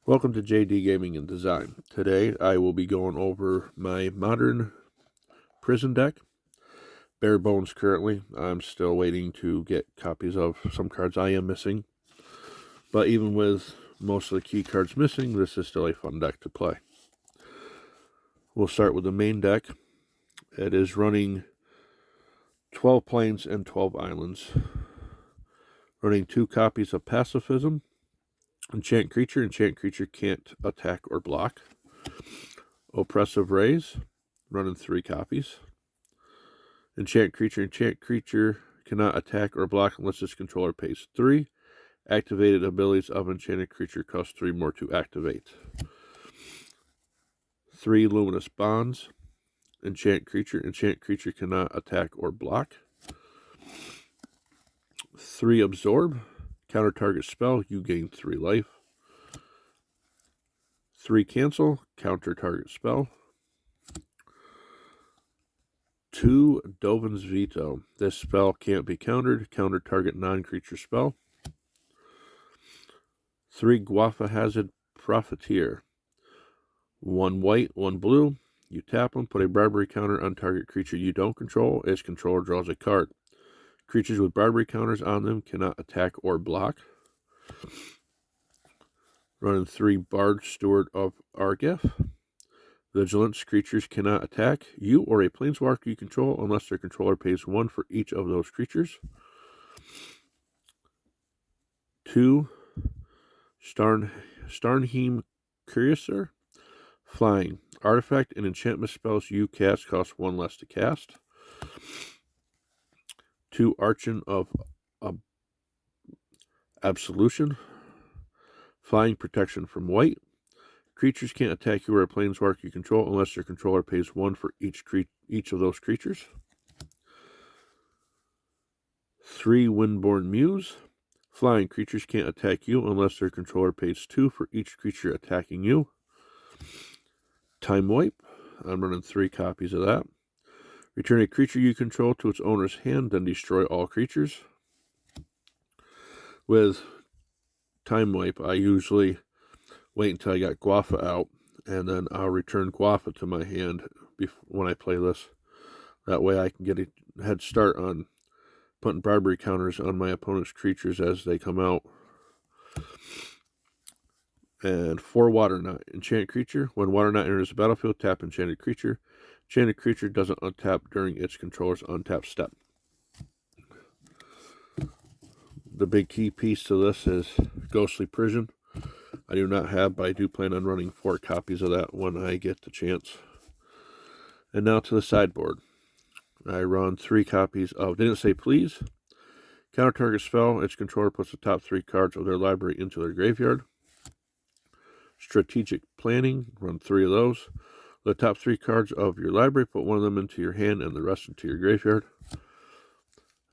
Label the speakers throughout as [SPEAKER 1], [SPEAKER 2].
[SPEAKER 1] Welcome to JDGaming&Design. Today I will be going over my Modern Prison deck. Bare bones currently. I'm still waiting to get copies of some cards I am missing. But even with most of the key cards missing, this is still a fun deck to play. We'll start with the main deck. It is running 12 plains and 12 islands. Running 2 copies of Pacifism. Enchant creature can't attack or block. Oppressive Rays, running 3 copies. Enchant creature cannot attack or block unless its controller pays 3. Activated abilities of enchanted creature cost 3 more to activate. 3 Luminous Bonds. Enchant creature cannot attack or block. 3 Absorb. Counter target spell, you gain 3 life. 3 Cancel, counter target spell. 2 Dovin's Veto. This spell can't be countered, counter target non-creature spell. 3 Guafa Hazard Profiteer. 1 white, 1 blue. You tap them, put a Barbary counter on target creature you don't control. Its controller draws a card. Creatures with Barbary counters on them cannot attack or block. Running 3 Bard Steward of Argeth. Vigilance. Creatures cannot attack you or a planeswalker you control unless their controller pays 1 for each of those creatures. 2 Starnheim Cuirassier. Flying. Artifact and enchantment spells you cast cost 1 less to cast. 2 Archon of Absolution. Flying protection from white. Creatures can't attack you or a planeswalker you control unless their controller pays 1 for each of those creatures. 3 Windborn Muse. Flying. Creatures can't attack you unless their controller pays 2 for each creature attacking you. Time Wipe. I'm running 3 copies of that. Return a creature you control to its owner's hand, then destroy all creatures. With Time Wipe, I usually wait until I got Guafa out, and then I'll return Guafa to my hand when I play this. That way I can get a head start on putting Barbary counters on my opponent's creatures as they come out. And 4 Water Knot. Enchant creature. When Water Knot enters the battlefield, tap enchanted creature. Enchanted creature doesn't untap during its controller's untap step. The big key piece to this is Ghostly Prison. I do not have, but I do plan on running 4 copies of that when I get the chance. And now to the sideboard. I run 3 copies of Didn't Say Please. Counter target spell. Its controller puts the top 3 cards of their library into their graveyard. Strategic Planning. Run 3 of those. The top 3 cards of your library, put 1 of them into your hand and the rest into your graveyard.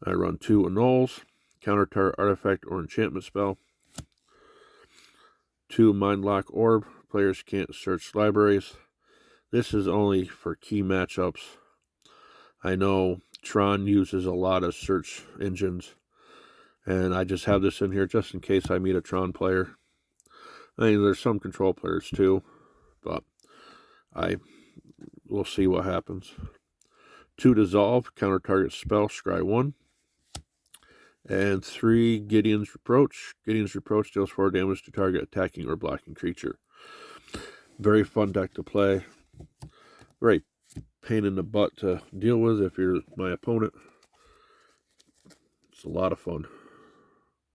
[SPEAKER 1] I run 2 Annuls. Counter target artifact or enchantment spell. 2 Mindlock Orb. Players can't search libraries. This is only for key matchups. I know Tron uses a lot of search engines, and I just have this in here just in case I meet a Tron player. I mean, there's some control players too, but we'll see what happens. 2 Dissolve. Counter target spell. Scry 1. And 3 Gideon's Reproach. Gideon's Reproach deals 4 damage to target attacking or blocking creature. Very fun deck to play. Very pain in the butt to deal with if you're my opponent. It's a lot of fun.